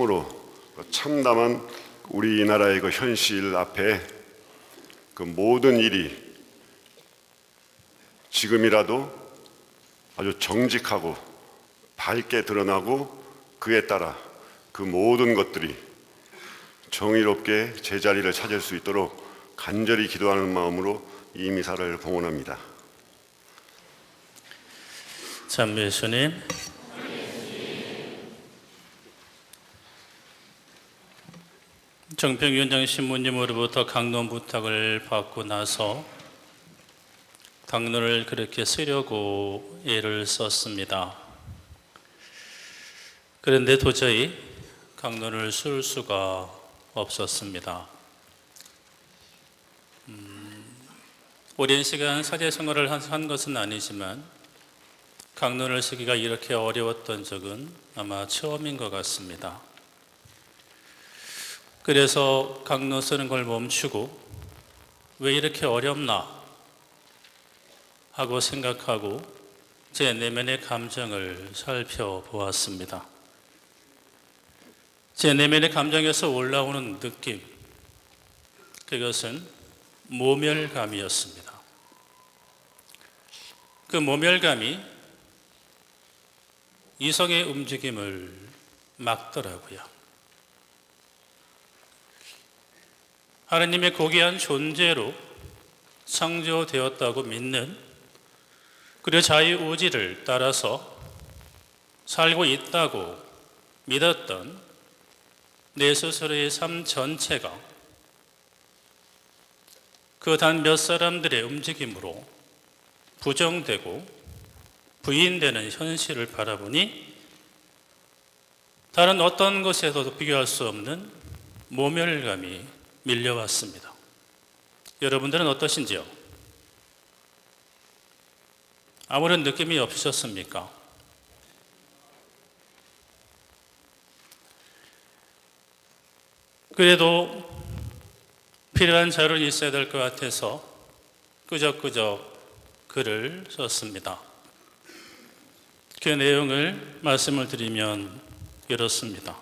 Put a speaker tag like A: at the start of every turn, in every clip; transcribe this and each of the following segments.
A: 참으로 참담한 우리나라의 그 현실 앞에 그 모든 일이 지금이라도 아주 정직하고 밝게 드러나고 그에 따라 그 모든 것들이 정의롭게 제자리를 찾을 수 있도록 간절히 기도하는 마음으로 이 미사를 봉헌합니다.
B: 참배 예수님, 정평위원장 신부님으로부터 강론 부탁을 받고 나서 강론을 그렇게 쓰려고 애를 썼습니다. 그런데 도저히 강론을 쓸 수가 없었습니다. 오랜 시간 사제 생활을 한 것은 아니지만 강론을 쓰기가 이렇게 어려웠던 적은 아마 처음인 것 같습니다. 그래서 강론 쓰는 걸 멈추고 왜 이렇게 어렵나 하고 생각하고 제 내면의 감정을 살펴보았습니다. 제 내면의 감정에서 올라오는 느낌, 그것은 모멸감이었습니다. 그 모멸감이 이성의 움직임을 막더라고요. 하나님의 고귀한 존재로 창조되었다고 믿는, 그리고 자유의지를 따라서 살고 있다고 믿었던 내 스스로의 삶 전체가 그 단 몇 사람들의 움직임으로 부정되고 부인되는 현실을 바라보니 다른 어떤 것에서도 비교할 수 없는 모멸감이 밀려왔습니다. 여러분들은 어떠신지요? 아무런 느낌이 없으셨습니까? 그래도 필요한 자료는 있어야 될 것 같아서 끄적끄적 글을 썼습니다. 그 내용을 말씀을 드리면 이렇습니다.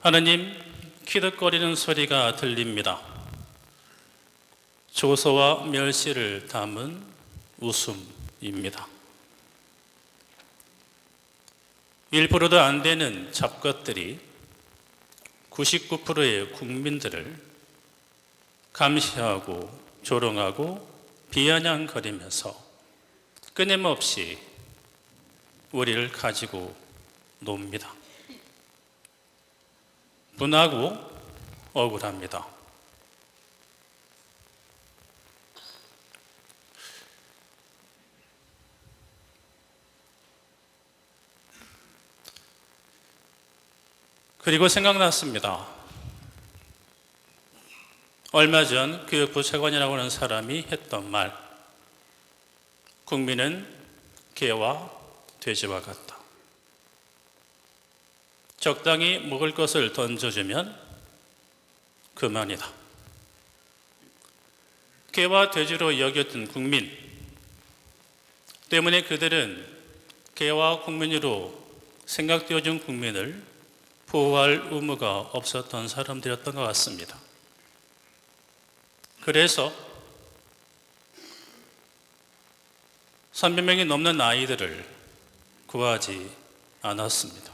B: 하나님, 키득거리는 소리가 들립니다. 조소와 멸시를 담은 웃음입니다. 1%도 안 되는 잡것들이 99%의 국민들을 감시하고 조롱하고 비아냥거리면서 끊임없이 우리를 가지고 놉니다. 분하고 억울합니다. 그리고 생각났습니다. 얼마 전 교육부 차관이라고 하는 사람이 했던 말, 국민은 개와 돼지와 같다. 적당히 먹을 것을 던져주면 그만이다. 개와 돼지로 여겼던 국민 때문에 그들은 개와 국민으로 생각되어진 국민을 보호할 의무가 없었던 사람들이었던 것 같습니다. 그래서 300명이 넘는 아이들을 구하지 않았습니다.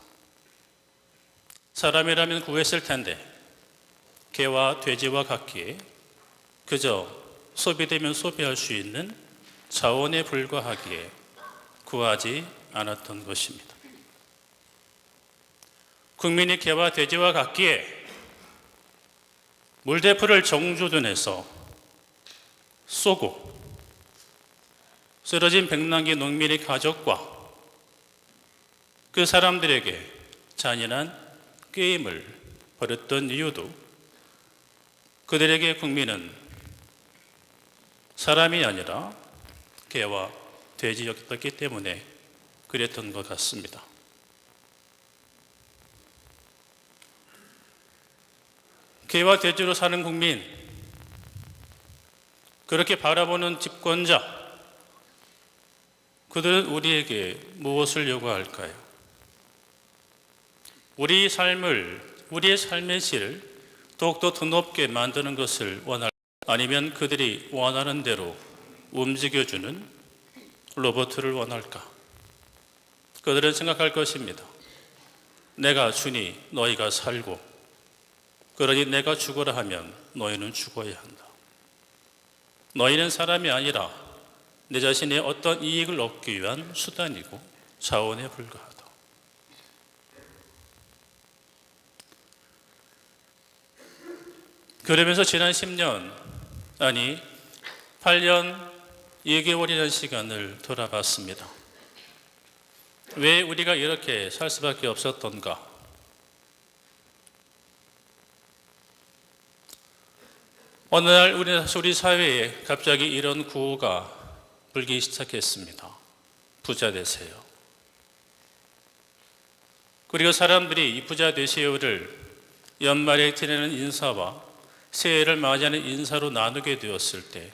B: 사람이라면 구했을 텐데 개와 돼지와 같기에 그저 소비되면 소비할 수 있는 자원에 불과하기에 구하지 않았던 것입니다. 국민이 개와 돼지와 같기에 물대포를 정조준해서 쏘고 쓰러진 백남기 농민의 가족과 그 사람들에게 잔인한 게임을 벌였던 이유도 그들에게 국민은 사람이 아니라 개와 돼지였기 때문에 그랬던 것 같습니다. 개와 돼지로 사는 국민, 그렇게 바라보는 집권자, 그들은 우리에게 무엇을 요구할까요? 우리의 삶의 질을 더욱더 더 높게 만드는 것을 원할까? 아니면 그들이 원하는 대로 움직여주는 로봇을 원할까? 그들은 생각할 것입니다. 내가 주니 너희가 살고, 그러니 내가 죽어라 하면 너희는 죽어야 한다. 너희는 사람이 아니라 내 자신의 어떤 이익을 얻기 위한 수단이고 자원에 불과하다. 그러면서 지난 10년, 아니 8년 2개월이라는 시간을 돌아봤습니다. 왜 우리가 이렇게 살 수밖에 없었던가? 어느 날 우리 사회에 갑자기 이런 구호가 불기 시작했습니다. 부자 되세요. 그리고 사람들이 이 부자 되세요를 연말에 지내는 인사와 새해를 맞이하는 인사로 나누게 되었을 때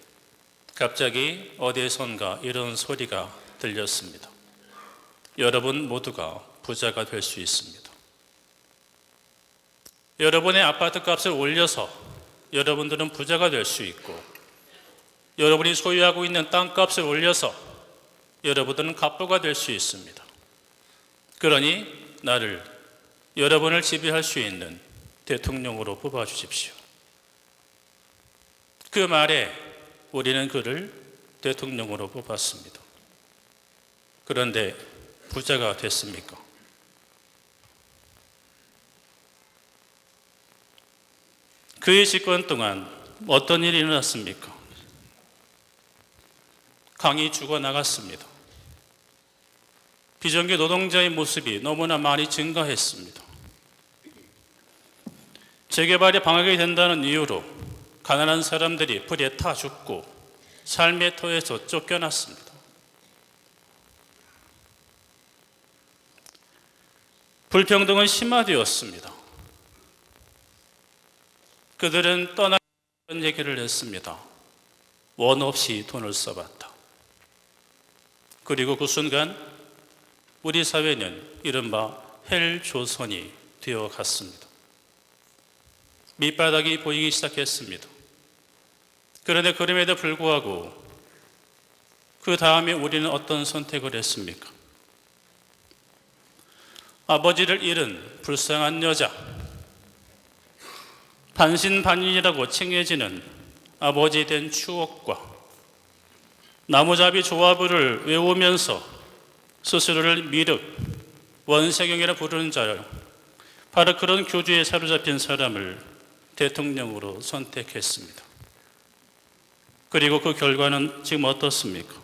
B: 갑자기 어디에선가 이런 소리가 들렸습니다. 여러분 모두가 부자가 될 수 있습니다. 여러분의 아파트 값을 올려서 여러분들은 부자가 될 수 있고, 여러분이 소유하고 있는 땅값을 올려서 여러분들은 갑부가 될 수 있습니다. 그러니 여러분을 지배할 수 있는 대통령으로 뽑아주십시오. 그 말에 우리는 그를 대통령으로 뽑았습니다. 그런데 부자가 됐습니까? 그의 집권 동안 어떤 일이 일어났습니까? 강이 죽어나갔습니다. 비정규 노동자의 모습이 너무나 많이 증가했습니다. 재개발이 방해가 된다는 이유로 가난한 사람들이 불에 타 죽고 삶의 터에서 쫓겨났습니다. 불평등은 심화되었습니다. 그들은 떠나는 얘기를 했습니다. 원 없이 돈을 써봤다. 그리고 그 순간 우리 사회는 이른바 헬조선이 되어갔습니다. 밑바닥이 보이기 시작했습니다. 그런데 그럼에도 불구하고 그 다음에 우리는 어떤 선택을 했습니까? 아버지를 잃은 불쌍한 여자, 반신반인이라고 칭해지는 아버지에 대한 추억과 나무잡이 조합을 외우면서 스스로를 미륵, 원세경이라 부르는 자요, 바로 그런 교주에 사로잡힌 사람을 대통령으로 선택했습니다. 그리고 그 결과는 지금 어떻습니까?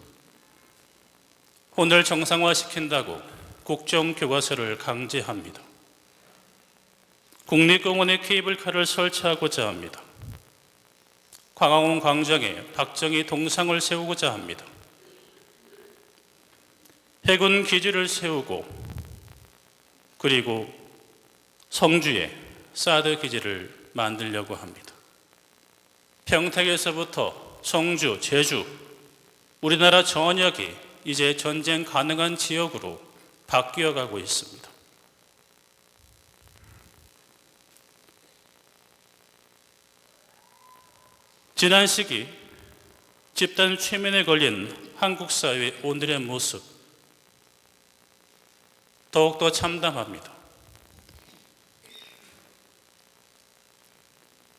B: 혼을 정상화시킨다고 국정교과서를 강제합니다. 국립공원에 케이블카를 설치하고자 합니다. 광화문 광장에 박정희 동상을 세우고자 합니다. 해군 기지를 세우고, 그리고 성주에 사드 기지를 만들려고 합니다. 평택에서부터 성주, 제주, 우리나라 전역이 이제 전쟁 가능한 지역으로 바뀌어가고 있습니다. 지난 시기 집단 최면에 걸린 한국 사회 오늘의 모습, 더욱더 참담합니다.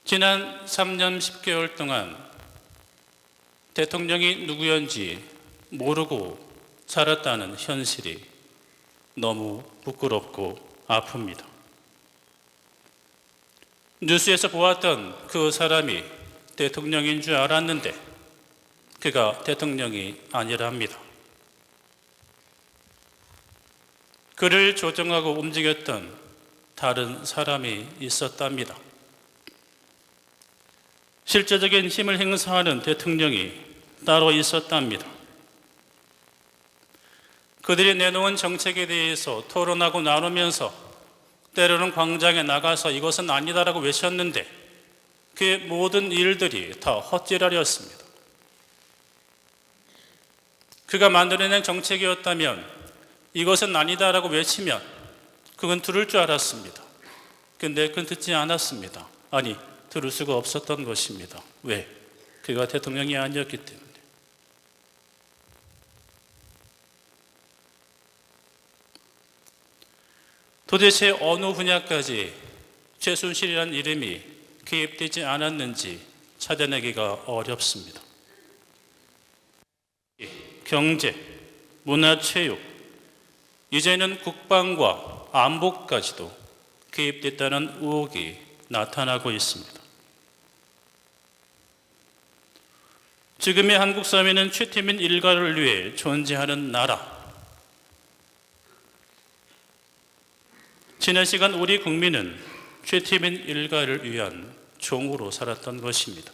B: 지난 3년 10개월 동안 대통령이 누구였는지 모르고 살았다는 현실이 너무 부끄럽고 아픕니다. 뉴스에서 보았던 그 사람이 대통령인 줄 알았는데 그가 대통령이 아니랍니다. 그를 조정하고 움직였던 다른 사람이 있었답니다. 실제적인 힘을 행사하는 대통령이 따로 있었답니다. 그들이 내놓은 정책에 대해서 토론하고 나누면서 때로는 광장에 나가서 이것은 아니다라고 외쳤는데 그 모든 일들이 다 헛짓거리였습니다. 그가 만들어낸 정책이었다면 이것은 아니다라고 외치면 그건 들을 줄 알았습니다. 근데 그건 듣지 않았습니다. 아니, 들을 수가 없었던 것입니다. 왜? 그가 대통령이 아니었기 때문에. 도대체 어느 분야까지 최순실이라는 이름이 개입되지 않았는지 찾아내기가 어렵습니다. 경제, 문화, 체육, 이제는 국방과 안보까지도 개입됐다는 의혹이 나타나고 있습니다. 지금의 한국 사회는 최태민 일가를 위해 존재하는 나라. 지난 시간 우리 국민은 최태민 일가를 위한 종으로 살았던 것입니다.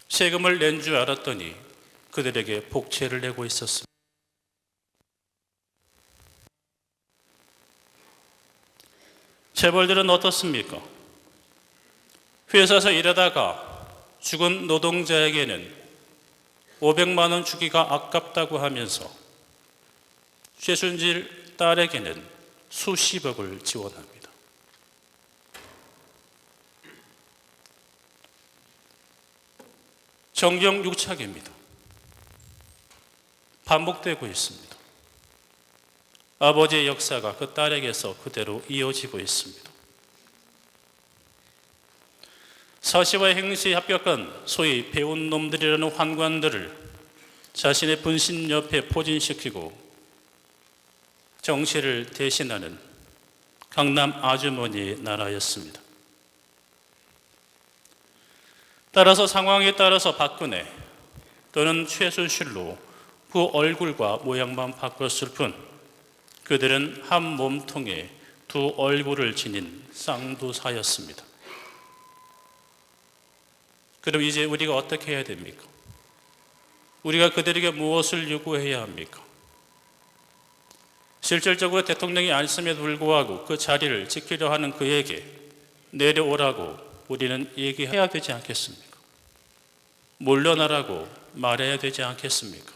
B: 세금을 낸 줄 알았더니 그들에게 복채를 내고 있었습니다. 재벌들은 어떻습니까? 회사에서 일하다가 죽은 노동자에게는 500만 원 주기가 아깝다고 하면서 최순실 딸에게는 수십억을 지원합니다. 정경유착입니다. 반복되고 있습니다. 아버지의 역사가 그 딸에게서 그대로 이어지고 있습니다. 사시와 행시에 합격한 소위 배운 놈들이라는 환관들을 자신의 분신 옆에 포진시키고 정시를 대신하는 강남 아주머니의 나라였습니다. 따라서 상황에 따라서 박근혜 또는 최순실로 그 얼굴과 모양만 바꿨을 뿐 그들은 한 몸통에 두 얼굴을 지닌 쌍두사였습니다. 그럼 이제 우리가 어떻게 해야 됩니까? 우리가 그들에게 무엇을 요구해야 합니까? 실질적으로 대통령이 아니었음에도 불구하고 그 자리를 지키려 하는 그에게 내려오라고 우리는 얘기해야 되지 않겠습니까? 물러나라고 말해야 되지 않겠습니까?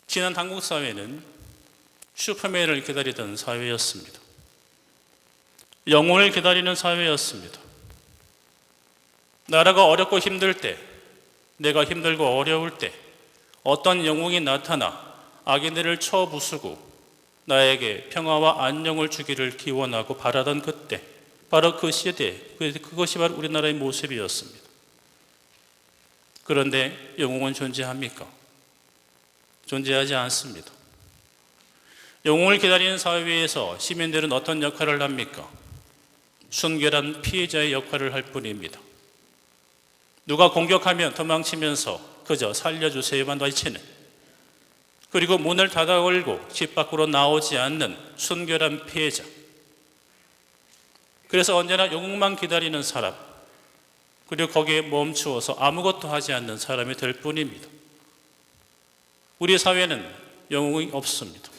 B: 지난 한국 사회는 슈퍼맨을 기다리던 사회였습니다. 영혼을 기다리는 사회였습니다. 나라가 어렵고 힘들 때, 내가 힘들고 어려울 때 어떤 영웅이 나타나 악인들을 쳐부수고 나에게 평화와 안녕을 주기를 기원하고 바라던 그때, 바로 그 시대, 그것이 바로 우리나라의 모습이었습니다. 그런데 영웅은 존재합니까? 존재하지 않습니다. 영웅을 기다리는 사회에서 시민들은 어떤 역할을 합니까? 순결한 피해자의 역할을 할 뿐입니다. 누가 공격하면 도망치면서 그저 살려주세요만 외치는, 그리고 문을 닫아 걸고 집 밖으로 나오지 않는 순결한 피해자. 그래서 언제나 영웅만 기다리는 사람, 그리고 거기에 멈추어서 아무것도 하지 않는 사람이 될 뿐입니다. 우리 사회는 영웅이 없습니다.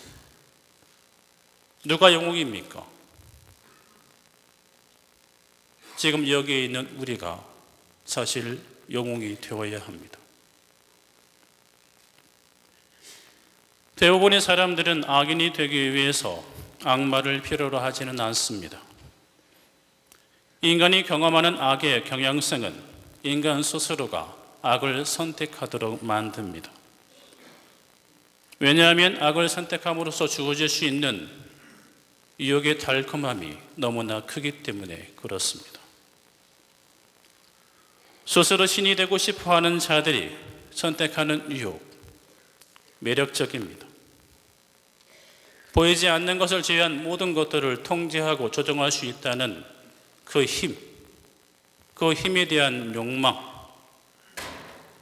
B: 누가 영웅입니까? 지금 여기에 있는 우리가 사실 영웅이 되어야 합니다. 대부분의 사람들은 악인이 되기 위해서 악마를 필요로 하지는 않습니다. 인간이 경험하는 악의 경향성은 인간 스스로가 악을 선택하도록 만듭니다. 왜냐하면 악을 선택함으로써 주어질 수 있는 유혹의 달콤함이 너무나 크기 때문에 그렇습니다. 스스로 신이 되고 싶어하는 자들이 선택하는 유혹, 매력적입니다. 보이지 않는 것을 제외한 모든 것들을 통제하고 조정할 수 있다는 그 힘, 그 힘에 대한 욕망,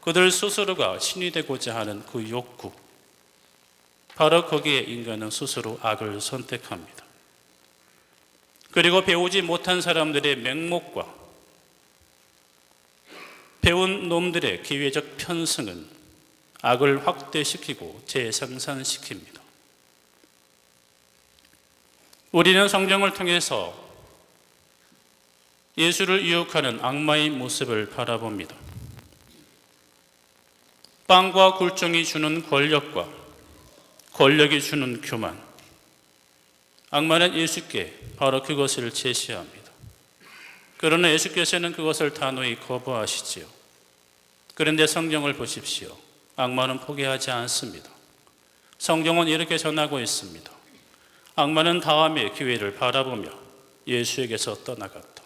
B: 그들 스스로가 신이 되고자 하는 그 욕구, 바로 거기에 인간은 스스로 악을 선택합니다. 그리고 배우지 못한 사람들의 맹목과 배운 놈들의 기회적 편승은 악을 확대시키고 재생산시킵니다. 우리는 성경을 통해서 예수를 유혹하는 악마의 모습을 바라봅니다. 빵과 굴종이 주는 권력과 권력이 주는 교만, 악마는 예수께 바로 그것을 제시합니다. 그러나 예수께서는 그것을 단호히 거부하시지요. 그런데 성경을 보십시오. 악마는 포기하지 않습니다. 성경은 이렇게 전하고 있습니다. 악마는 다음에 기회를 바라보며 예수에게서 떠나갔다.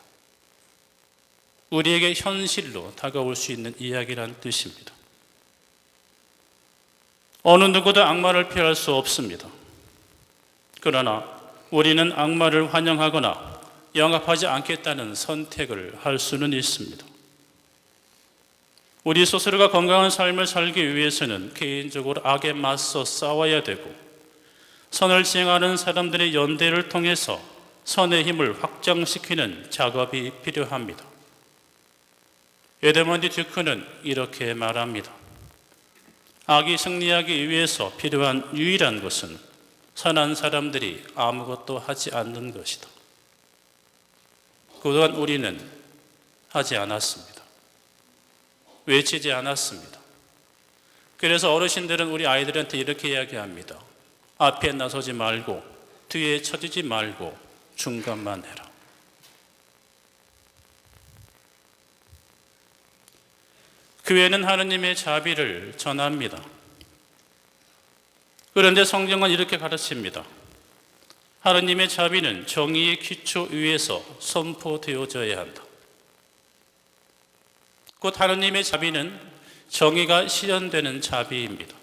B: 우리에게 현실로 다가올 수 있는 이야기란 뜻입니다. 어느 누구도 악마를 피할 수 없습니다. 그러나 우리는 악마를 환영하거나 영합하지 않겠다는 선택을 할 수는 있습니다. 우리 스스로가 건강한 삶을 살기 위해서는 개인적으로 악에 맞서 싸워야 되고, 선을 지향하는 사람들의 연대를 통해서 선의 힘을 확장시키는 작업이 필요합니다. 에드먼드 듀크는 이렇게 말합니다. 악이 승리하기 위해서 필요한 유일한 것은 선한 사람들이 아무것도 하지 않는 것이다. 그동안 우리는 하지 않았습니다. 외치지 않았습니다. 그래서 어르신들은 우리 아이들한테 이렇게 이야기합니다. 앞에 나서지 말고 뒤에 쳐지지 말고 중간만 해라. 교회는 하느님의 자비를 전합니다. 그런데 성경은 이렇게 가르칩니다. 하느님의 자비는 정의의 기초 위에서 선포되어져야 한다. 곧 하느님의 자비는 정의가 실현되는 자비입니다.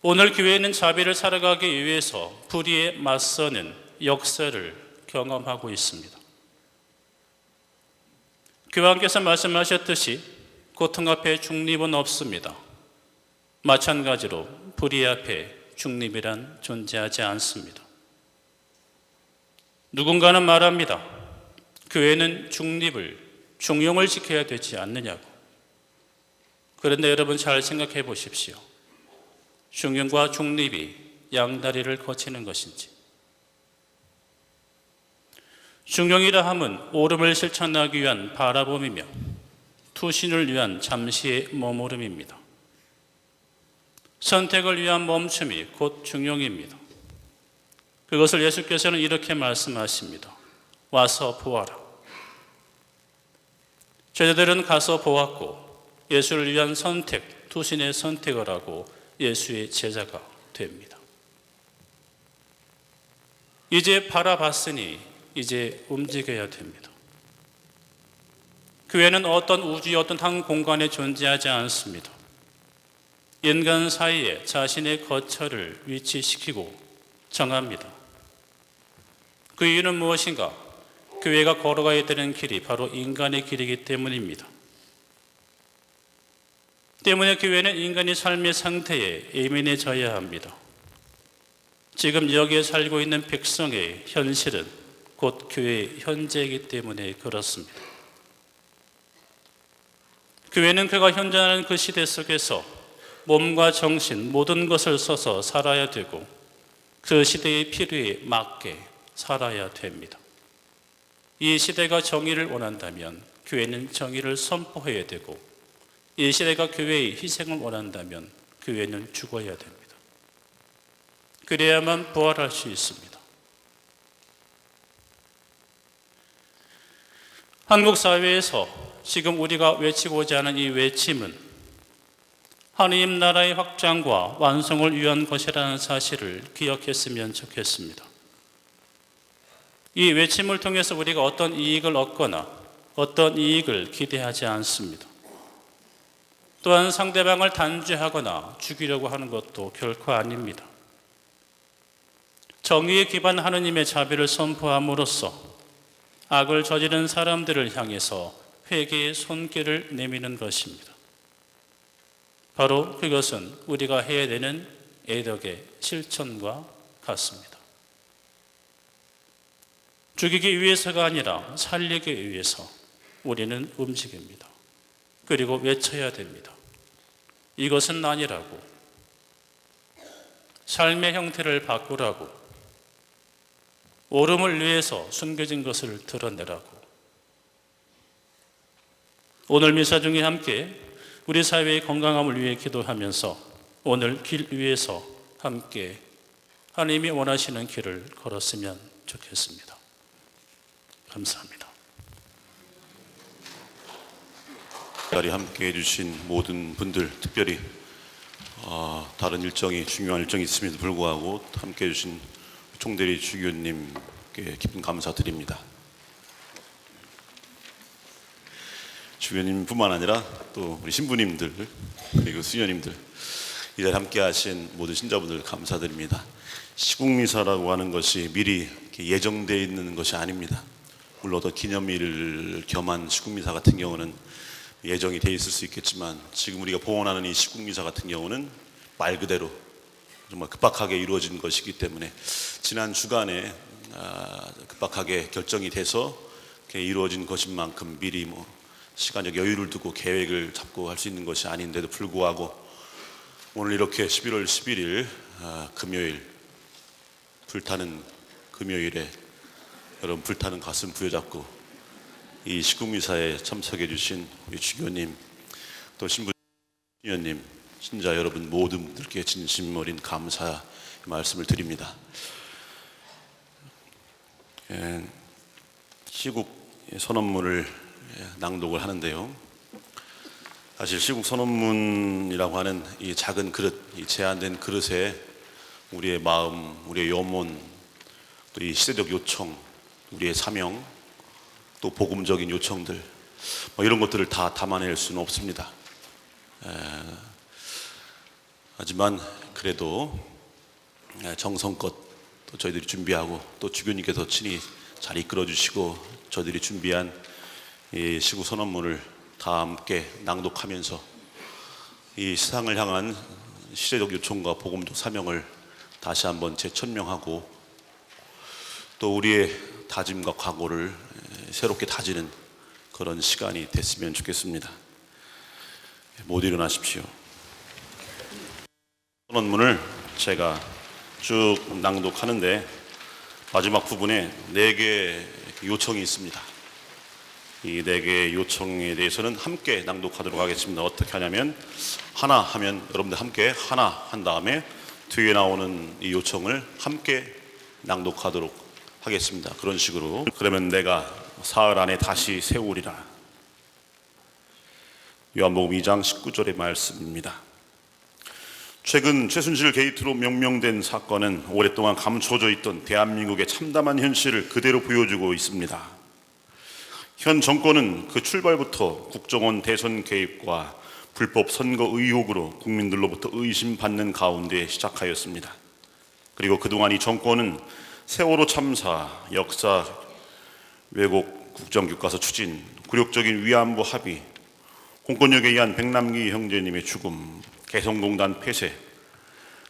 B: 오늘 교회는 자비를 살아가기 위해서 불의에 맞서는 역사를 경험하고 있습니다. 교황께서 말씀하셨듯이 고통 앞에 중립은 없습니다. 마찬가지로 불의 앞에 중립이란 존재하지 않습니다. 누군가는 말합니다. 교회는 중용을 지켜야 되지 않느냐고. 그런데 여러분 잘 생각해 보십시오. 중용과 중립이 양다리를 거치는 것인지. 중용이라 함은 옳음을 실천하기 위한 바라봄이며 투신을 위한 잠시의 머무름입니다. 선택을 위한 멈춤이 곧 중용입니다. 그것을 예수께서는 이렇게 말씀하십니다. 와서 보아라. 제자들은 가서 보았고 예수를 위한 선택, 투신의 선택을 하고 예수의 제자가 됩니다. 이제 바라봤으니 이제 움직여야 됩니다. 교회는 어떤 우주의 어떤 한 공간에 존재하지 않습니다. 인간 사이에 자신의 거처를 위치시키고 정합니다. 그 이유는 무엇인가? 교회가 걸어가야 되는 길이 바로 인간의 길이기 때문입니다. 때문에 교회는 인간의 삶의 상태에 예민해져야 합니다. 지금 여기에 살고 있는 백성의 현실은 곧 교회의 현재이기 때문에 그렇습니다. 교회는 그가 현존하는 그 시대 속에서 몸과 정신 모든 것을 써서 살아야 되고 그 시대의 필요에 맞게 살아야 됩니다. 이 시대가 정의를 원한다면 교회는 정의를 선포해야 되고 이 시대가 교회의 희생을 원한다면 교회는 죽어야 됩니다. 그래야만 부활할 수 있습니다. 한국 사회에서 지금 우리가 외치고자 하는 이 외침은 하느님 나라의 확장과 완성을 위한 것이라는 사실을 기억했으면 좋겠습니다. 이 외침을 통해서 우리가 어떤 이익을 얻거나 어떤 이익을 기대하지 않습니다. 또한 상대방을 단죄하거나 죽이려고 하는 것도 결코 아닙니다. 정의에 기반 하느님의 자비를 선포함으로써 악을 저지른 사람들을 향해서 회개의 손길을 내미는 것입니다. 바로 그것은 우리가 해야 되는 애덕의 실천과 같습니다. 죽이기 위해서가 아니라 살리기 위해서 우리는 움직입니다. 그리고 외쳐야 됩니다. 이것은 아니라고. 삶의 형태를 바꾸라고. 옳음을 위해서 숨겨진 것을 드러내라고. 오늘 미사 중에 함께 우리 사회의 건강함을 위해 기도하면서 오늘 길 위에서 함께 하나님이 원하시는 길을 걸었으면 좋겠습니다. 감사합니다.
C: 이 자리에 함께 해주신 모든 분들, 특별히 다른 일정이 중요한 일정이 있음에도 불구하고 함께 해주신 총대리 주교님께 깊은 감사드립니다. 주교님뿐만 아니라 또 우리 신부님들 그리고 수녀님들 이 자리에 함께 하신 모든 신자분들 감사드립니다. 시국미사라고 하는 것이 미리 예정되어 있는 것이 아닙니다. 물론 어떤 기념일을 겸한 시국미사 같은 경우는 예정이 돼 있을 수 있겠지만 지금 우리가 봉헌하는 이 시국미사 같은 경우는 말 그대로 정말 급박하게 이루어진 것이기 때문에 지난 주간에 급박하게 결정이 돼서 이루어진 것인 만큼 미리 시간적 여유를 두고 계획을 잡고 할 수 있는 것이 아닌데도 불구하고 오늘 이렇게 11월 11일 금요일 불타는 금요일에 여러분 불타는 가슴 부여잡고 이 시국미사에 참석해 주신 우리 주교님 또 신부님 신자 여러분 모든 분들께 진심 어린 감사 말씀을 드립니다. 시국 선언문을 낭독을 하는데요. 사실 시국 선언문이라고 하는 이 작은 그릇, 이 제한된 그릇에 우리의 마음, 우리의 염원, 또 이 시대적 요청, 우리의 사명, 또 복음적인 요청들 이런 것들을 다 담아낼 수는 없습니다. 하지만 그래도 정성껏 또 저희들이 준비하고 또 주교님께서 친히 잘 이끌어 주시고 저희들이 준비한 이 시국 선언문을 다 함께 낭독하면서 이 세상을 향한 시대적 요청과 복음적 사명을 다시 한번 재천명하고 또 우리의 다짐과 각오를 새롭게 다지는 그런 시간이 됐으면 좋겠습니다. 모두 일어나십시오. 선언문을 제가 쭉 낭독하는데 마지막 부분에 4개의 요청이 있습니다. 이 4개의 요청에 대해서는 함께 낭독하도록 하겠습니다. 어떻게 하냐면 하나 하면 여러분들 함께 하나 한 다음에 뒤에 나오는 이 요청을 함께 낭독하도록 하겠습니다. 그런 식으로. 그러면 내가 사흘 안에 다시 세우리라. 요한복음 2장 19절의 말씀입니다. 최근 최순실 게이트로 명명된 사건은 오랫동안 감춰져 있던 대한민국의 참담한 현실을 그대로 보여주고 있습니다. 현 정권은 그 출발부터 국정원 대선 개입과 불법 선거 의혹으로 국민들로부터 의심받는 가운데 시작하였습니다. 그리고 그동안 이 정권은 세월호 참사, 역사 왜곡 국정교과서 추진, 굴욕적인 위안부 합의, 공권력에 의한 백남기 형제님의 죽음, 개성공단 폐쇄,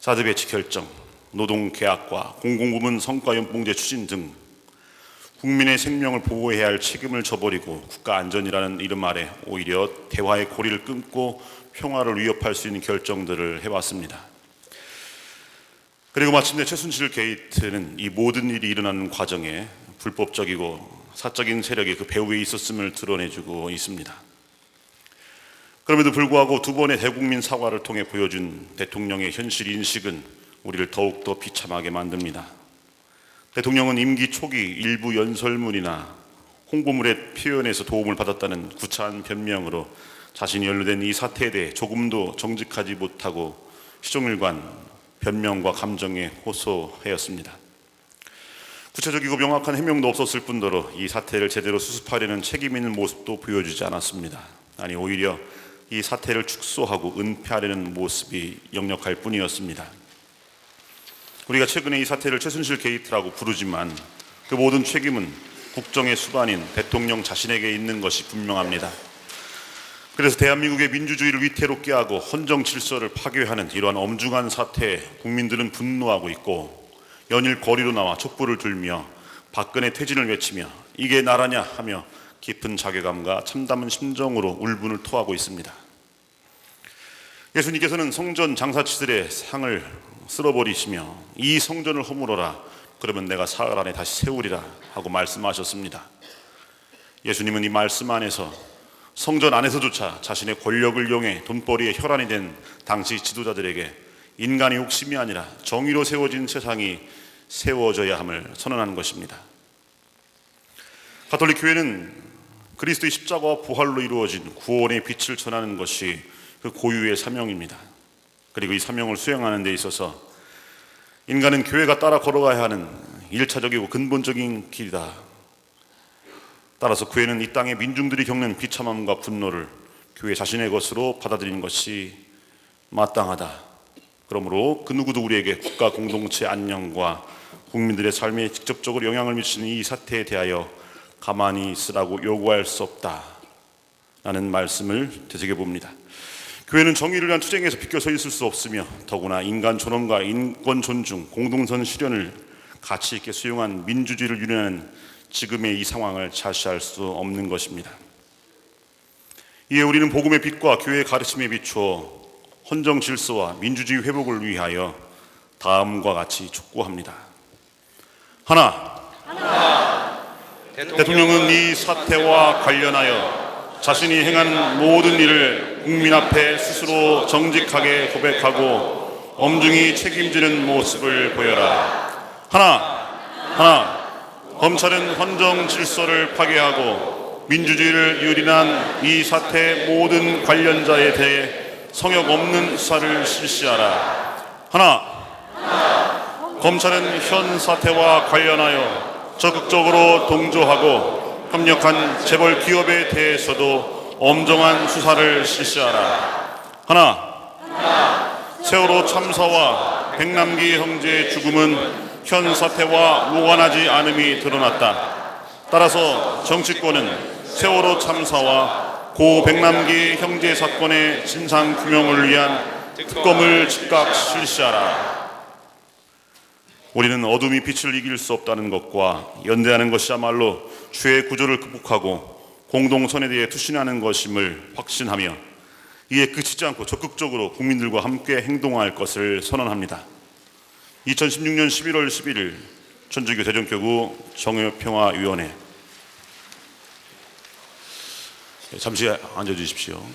C: 사드 배치 결정, 노동계약과 공공부문 성과연봉제 추진 등 국민의 생명을 보호해야 할 책임을 져버리고 국가안전이라는 이름 아래 오히려 대화의 고리를 끊고 평화를 위협할 수 있는 결정들을 해왔습니다. 그리고 마침내 최순실 게이트는 이 모든 일이 일어나는 과정에 불법적이고 사적인 세력이 그 배후에 있었음을 드러내주고 있습니다. 그럼에도 불구하고 2번의 대국민 사과를 통해 보여준 대통령의 현실 인식은 우리를 더욱더 비참하게 만듭니다. 대통령은 임기 초기 일부 연설문이나 홍보물의 표현에서 도움을 받았다는 구차한 변명으로 자신이 연루된 이 사태에 대해 조금도 정직하지 못하고 시종일관 변명과 감정에 호소하였습니다. 구체적이고 명확한 해명도 없었을 뿐더러 이 사태를 제대로 수습하려는 책임 있는 모습도 보여주지 않았습니다. 아니 오히려 이 사태를 축소하고 은폐하려는 모습이 역력할 뿐이었습니다. 우리가 최근에 이 사태를 최순실 게이트라고 부르지만 그 모든 책임은 국정의 수반인 대통령 자신에게 있는 것이 분명합니다. 그래서 대한민국의 민주주의를 위태롭게 하고 헌정 질서를 파괴하는 이러한 엄중한 사태에 국민들은 분노하고 있고 연일 거리로 나와 촛불을 들며 박근혜 퇴진을 외치며 이게 나라냐 하며 깊은 자괴감과 참담한 심정으로 울분을 토하고 있습니다. 예수님께서는 성전 장사치들의 상을 쓸어버리시며 이 성전을 허물어라 그러면 내가 사흘 안에 다시 세우리라 하고 말씀하셨습니다. 예수님은 이 말씀 안에서 성전 안에서조차 자신의 권력을 이용해 돈벌이의 혈안이 된 당시 지도자들에게 인간의 욕심이 아니라 정의로 세워진 세상이 세워져야 함을 선언하는 것입니다. 가톨릭 교회는 그리스도의 십자가와 부활로 이루어진 구원의 빛을 전하는 것이 그 고유의 사명입니다. 그리고 이 사명을 수행하는 데 있어서 인간은 교회가 따라 걸어가야 하는 일차적이고 근본적인 길이다. 따라서 교회는 이 땅의 민중들이 겪는 비참함과 분노를 교회 자신의 것으로 받아들이는 것이 마땅하다. 그러므로 그 누구도 우리에게 국가 공동체 안녕과 국민들의 삶에 직접적으로 영향을 미치는 이 사태에 대하여 가만히 있으라고 요구할 수 없다 라는 말씀을 되새겨봅니다. 교회는 정의를 위한 투쟁에서 비껴서 있을 수 없으며 더구나 인간 존엄과 인권 존중, 공동선 실현을 가치 있게 수용한 민주주의를 유리하는 지금의 이 상황을 자시할 수 없는 것입니다. 이에 우리는 복음의 빛과 교회의 가르침에 비추어 헌정 질서와 민주주의 회복을 위하여 다음과 같이 촉구합니다. 하나, 대통령은 이 사태와 관련하여 자신이 행한 모든 일을 국민 앞에 스스로 정직하게 고백하고 엄중히 책임지는 모습을 보여라. 하나, 검찰은 헌정 질서를 파괴하고 민주주의를 유린한 이 사태 모든 관련자에 대해 성역 없는 수사를 실시하라. 하나, 검찰은 현 사태와 관련하여 적극적으로 동조하고 협력한 재벌 기업에 대해서도 엄정한 수사를 실시하라. 하나, 세월호 참사와 백남기 형제의 죽음은 현 사태와 무관하지 않음이 드러났다. 따라서 정치권은 세월호 참사와 고 백남기 형제 사건의 진상 규명을 위한 특검을 즉각 실시하라. 우리는 어둠이 빛을 이길 수 없다는 것과 연대하는 것이야말로 죄의 구조를 극복하고 공동선에 대해 투신하는 것임을 확신하며 이에 그치지 않고 적극적으로 국민들과 함께 행동할 것을 선언합니다. 2016년 11월 11일 천주교 대전교구 정의평화위원회. 잠시 앉아주십시오.